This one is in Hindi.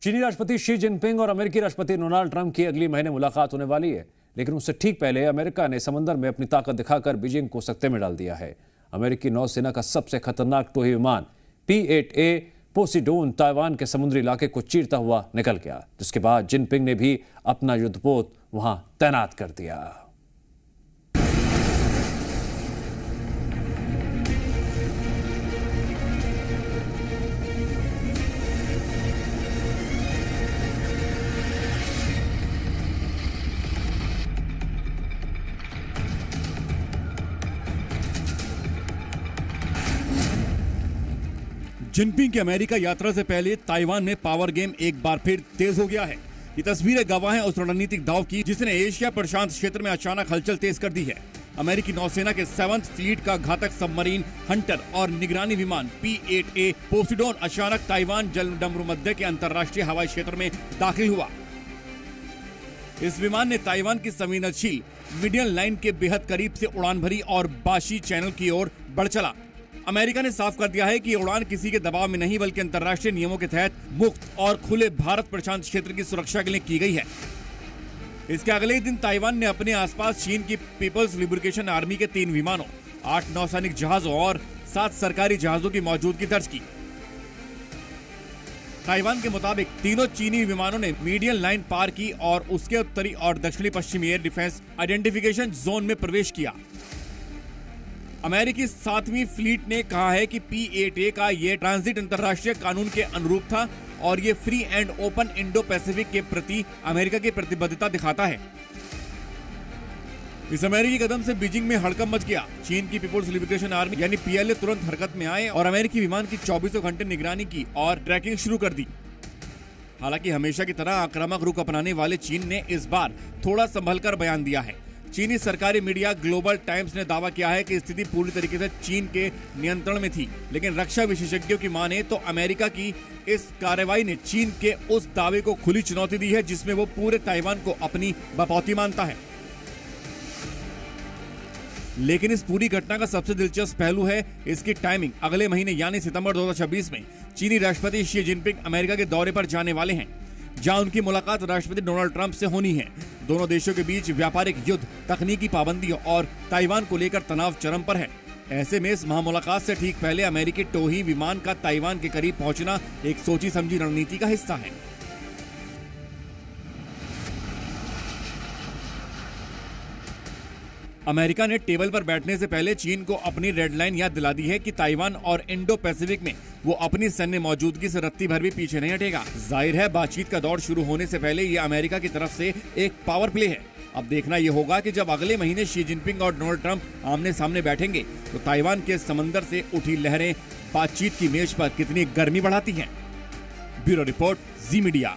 चीनी राष्ट्रपति शी जिनपिंग और अमेरिकी राष्ट्रपति डोनाल्ड ट्रंप की अगली महीने मुलाकात होने वाली है, लेकिन उससे ठीक पहले अमेरिका ने समंदर में अपनी ताकत दिखाकर बीजिंग को सकते में डाल दिया है। अमेरिकी नौसेना का सबसे खतरनाक टोही विमान P-8A पोसिडोन ताइवान के समुद्री इलाके को चीरता हुआ निकल गया, जिसके बाद जिनपिंग ने भी अपना युद्धपोत वहां तैनात कर दिया। जिनपिंग की अमेरिका यात्रा से पहले ताइवान में पावर गेम एक बार फिर तेज हो गया है। ये तस्वीरें गवाह हैं उस रणनीतिक दांव की जिसने एशिया प्रशांत क्षेत्र में अचानक हलचल तेज कर दी है। अमेरिकी नौसेना के 7th फ्लीट का घातक सबमरीन हंटर और निगरानी विमान P-8A पोसिडोन अचानक ताइवान जलडमरू मध्य के अंतर्राष्ट्रीय हवाई क्षेत्र में दाखिल हुआ। इस विमान ने ताइवान की संवेदनशील मीडियन लाइन के बेहद करीब से उड़ान भरी और बाशी चैनल की ओर बढ़ चला। अमेरिका ने साफ कर दिया है कि उड़ान किसी के दबाव में नहीं बल्कि अंतर्राष्ट्रीय नियमों के तहत मुक्त और खुले भारत प्रशांत क्षेत्र की सुरक्षा के लिए की गई है। इसके अगले ही दिन ताइवान ने अपने आसपास चीन की पीपल्स लिबरेशन आर्मी के 3 विमानों, 8 नौसैनिक जहाजों और 7 सरकारी जहाजों की मौजूदगी दर्ज की। ताइवान के मुताबिक तीनों चीनी विमानों ने मीडियन लाइन पार की और उसके उत्तरी और दक्षिणी पश्चिमी एयर डिफेंस आइडेंटिफिकेशन जोन में प्रवेश किया। अमेरिकी 7वीं फ्लीट ने कहा है कि P-8A का ये ट्रांजिट अंतर्राष्ट्रीय कानून के अनुरूप था और ये free and open Indo Pacific के प्रति अमेरिका की प्रतिबद्धता दिखाता है। इस अमेरिकी कदम से बीजिंग में हड़कंप मच गया। चीन की पीपुल्स लिबरेशन आर्मी यानी PLA तुरंत हरकत में आए और अमेरिकी विमान की 24 घंटे निगरानी की और ट्रैकिंग शुरू कर दी। हालांकि हमेशा की तरह आक्रामक रुख अपनाने वाले चीन ने इस बार थोड़ा संभलकर बयान दिया है। चीनी सरकारी मीडिया ग्लोबल टाइम्स ने दावा किया है कि स्थिति पूरी तरीके से चीन के नियंत्रण में थी, लेकिन रक्षा विशेषज्ञों की माने तो अमेरिका की इस कार्रवाई ने चीन के उस दावे को खुली चुनौती दी है जिसमें वो पूरे ताइवान को अपनी बपौती मानता है। लेकिन इस पूरी घटना का सबसे दिलचस्प पहलू है इसकी टाइमिंग। अगले महीने यानी सितंबर 2026 में चीनी राष्ट्रपति शी जिनपिंग अमेरिका के दौरे पर जाने वाले हैं, जहां उनकी मुलाकात राष्ट्रपति डोनाल्ड ट्रंप से होनी है। दोनों देशों के बीच व्यापारिक युद्ध, तकनीकी पाबंदियों और ताइवान को लेकर तनाव चरम पर है। ऐसे में इस महामुलाकात से ठीक पहले अमेरिकी टोही विमान का ताइवान के करीब पहुंचना एक सोची समझी रणनीति का हिस्सा है। अमेरिका ने टेबल पर बैठने से पहले चीन को अपनी रेड लाइन याद दिला दी है कि ताइवान और इंडो पैसिफिक में वो अपनी सैन्य मौजूदगी से रत्ती भर भी पीछे नहीं हटेगा। जाहिर है बातचीत का दौर शुरू होने से पहले ये अमेरिका की तरफ से एक पावर प्ले है। अब देखना ये होगा कि जब अगले महीने शी जिनपिंग और डोनाल्ड ट्रंप आमने सामने बैठेंगे तो ताइवान के समंदर से उठी लहरें बातचीत की मेज पर कितनी गर्मी बढ़ाती हैं। ब्यूरो रिपोर्ट, जी मीडिया।